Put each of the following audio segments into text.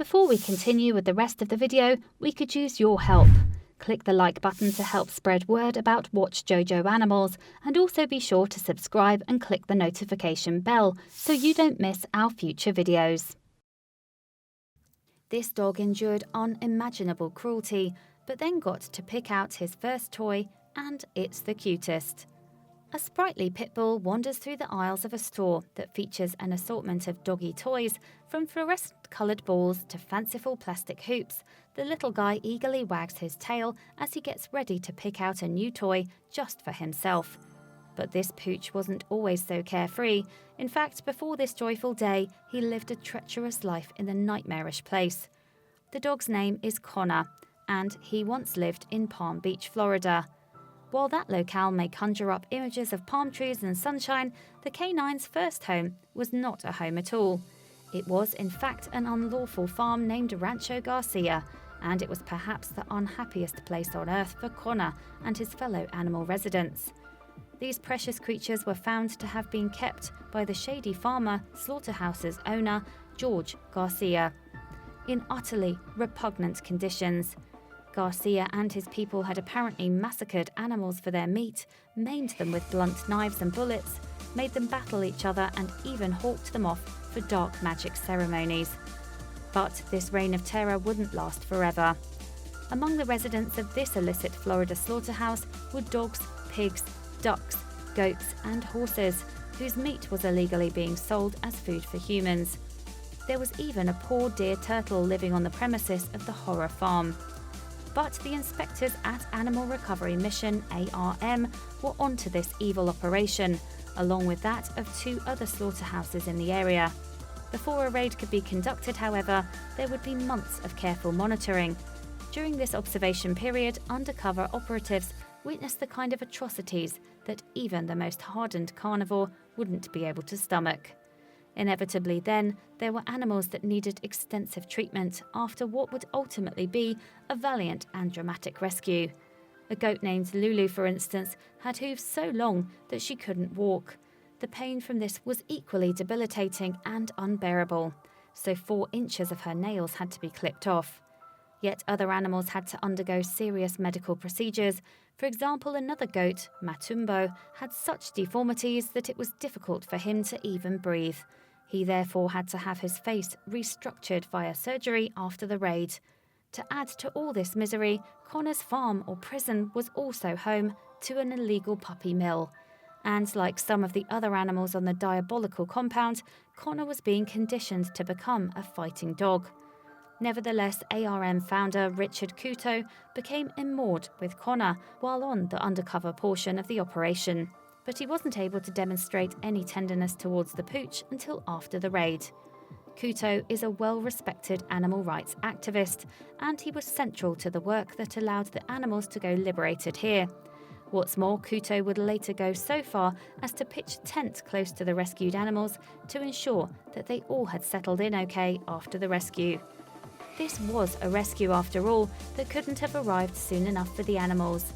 Before we continue with the rest of the video, we could use your help. Click the like button to help spread word about Watchjojo animals, and also be sure to subscribe and click the notification bell so you don't miss our future videos. This dog endured unimaginable cruelty, but then got to pick out his first toy, and it's the cutest. A sprightly pit bull wanders through the aisles of a store that features an assortment of doggy toys, from fluorescent-coloured balls to fanciful plastic hoops. The little guy eagerly wags his tail as he gets ready to pick out a new toy just for himself. But this pooch wasn't always so carefree. In fact, before this joyful day, he lived a treacherous life in the nightmarish place. The dog's name is Connor, and he once lived in Palm Beach, Florida. While that locale may conjure up images of palm trees and sunshine, the canine's first home was not a home at all. It was, in fact, an unlawful farm named Rancho Garcia, and it was perhaps the unhappiest place on earth for Connor and his fellow animal residents. These precious creatures were found to have been kept by the shady farmer slaughterhouse's owner, George Garcia, in utterly repugnant conditions. Garcia and his people had apparently massacred animals for their meat, maimed them with blunt knives and bullets, made them battle each other, and even hawked them off for dark magic ceremonies. But this reign of terror wouldn't last forever. Among the residents of this illicit Florida slaughterhouse were dogs, pigs, ducks, goats, and horses, whose meat was illegally being sold as food for humans. There was even a poor deer turtle living on the premises of the horror farm. But the inspectors at Animal Recovery Mission ARM were onto this evil operation, along with that of 2 other slaughterhouses in the area. Before a raid could be conducted, however, there would be months of careful monitoring. During this observation period, undercover operatives witnessed the kind of atrocities that even the most hardened carnivore wouldn't be able to stomach. Inevitably then, there were animals that needed extensive treatment after what would ultimately be a valiant and dramatic rescue. A goat named Lulu, for instance, had hooves so long that she couldn't walk. The pain from this was equally debilitating and unbearable, so 4 inches of her nails had to be clipped off. Yet other animals had to undergo serious medical procedures. For example, another goat, Matumbo, had such deformities that it was difficult for him to even breathe. He therefore had to have his face restructured via surgery after the raid. To add to all this misery, Connor's farm or prison was also home to an illegal puppy mill. And like some of the other animals on the diabolical compound, Connor was being conditioned to become a fighting dog. Nevertheless, ARM founder Richard Cutest became enamored with Connor while on the undercover portion of the operation. But he wasn't able to demonstrate any tenderness towards the pooch until after the raid. Cutest is a well-respected animal rights activist, and he was central to the work that allowed the animals to go liberated here. What's more, Cutest would later go so far as to pitch a tent close to the rescued animals to ensure that they all had settled in okay after the rescue. This was a rescue, after all, that couldn't have arrived soon enough for the animals.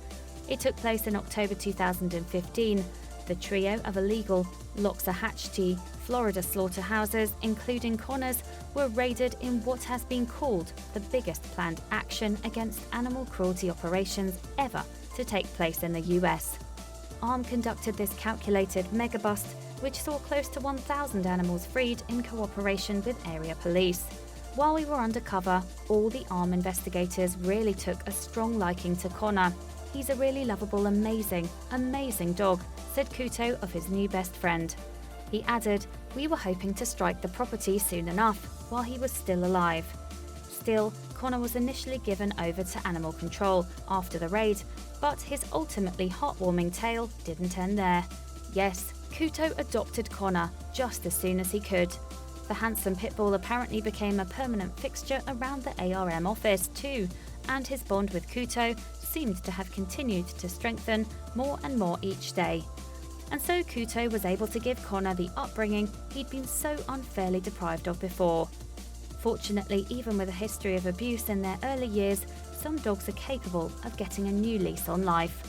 It took place in October 2015. The trio of illegal Loxahatchee, Florida slaughterhouses, including Connor's, were raided in what has been called the biggest planned action against animal cruelty operations ever to take place in the US. ARM conducted this calculated mega-bust, which saw close to 1,000 animals freed in cooperation with area police. While we were undercover, all the ARM investigators really took a strong liking to Connor. "He's a really lovable, amazing dog," said Cutest of his new best friend. He added, "We were hoping to strike the property soon enough, while he was still alive." Still, Connor was initially given over to animal control after the raid, but his ultimately heartwarming tale didn't end there. Yes, Cutest adopted Connor just as soon as he could. The handsome pit bull apparently became a permanent fixture around the ARM office too, and his bond with Cutest seemed to have continued to strengthen more and more each day. And so Cutest was able to give Connor the upbringing he'd been so unfairly deprived of before. Fortunately, even with a history of abuse in their early years, some dogs are capable of getting a new lease on life.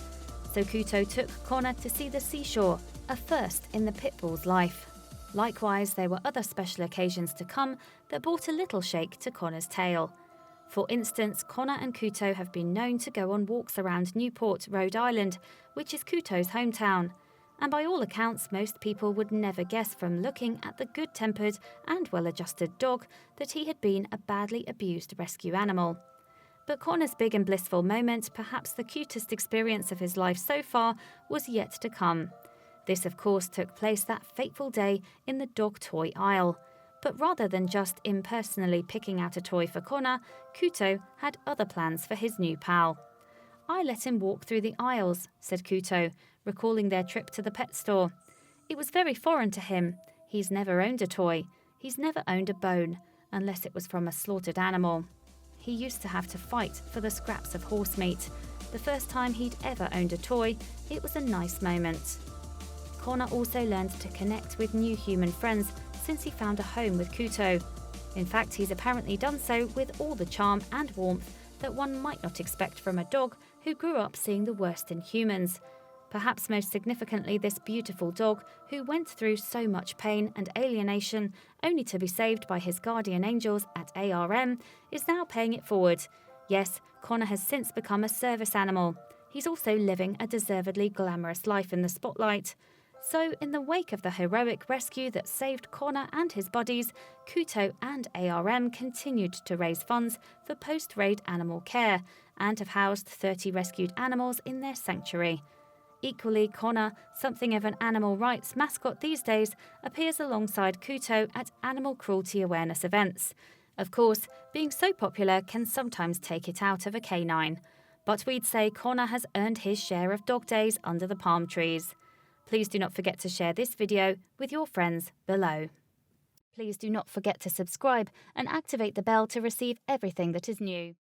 So Cutest took Connor to see the seashore, a first in the pit bull's life. Likewise, there were other special occasions to come that brought a little shake to Connor's tale. For instance, Connor and Couto have been known to go on walks around Newport, Rhode Island, which is Couto's hometown. And by all accounts, most people would never guess from looking at the good-tempered and well-adjusted dog that he had been a badly abused rescue animal. But Connor's big and blissful moment, perhaps the cutest experience of his life so far, was yet to come. This, of course, took place that fateful day in the dog toy aisle. But rather than just impersonally picking out a toy for Connor, Couto had other plans for his new pal. "I let him walk through the aisles," said Couto, recalling their trip to the pet store. "It was very foreign to him. He's never owned a toy. He's never owned a bone, unless it was from a slaughtered animal. He used to have to fight for the scraps of horse meat. The first time he'd ever owned a toy, it was a nice moment." Connor also learned to connect with new human friends since he found a home with Couto. In fact, he's apparently done so with all the charm and warmth that one might not expect from a dog who grew up seeing the worst in humans. Perhaps most significantly, this beautiful dog, who went through so much pain and alienation only to be saved by his guardian angels at ARM, is now paying it forward. Yes, Connor has since become a service animal. He's also living a deservedly glamorous life in the spotlight. So, in the wake of the heroic rescue that saved Connor and his buddies, Couto and ARM continued to raise funds for post-raid animal care and have housed 30 rescued animals in their sanctuary. Equally, Connor, something of an animal rights mascot these days, appears alongside Couto at animal cruelty awareness events. Of course, being so popular can sometimes take it out of a canine. But we'd say Connor has earned his share of dog days under the palm trees. Please do not forget to share this video with your friends below. Please do not forget to subscribe and activate the bell to receive everything that is new.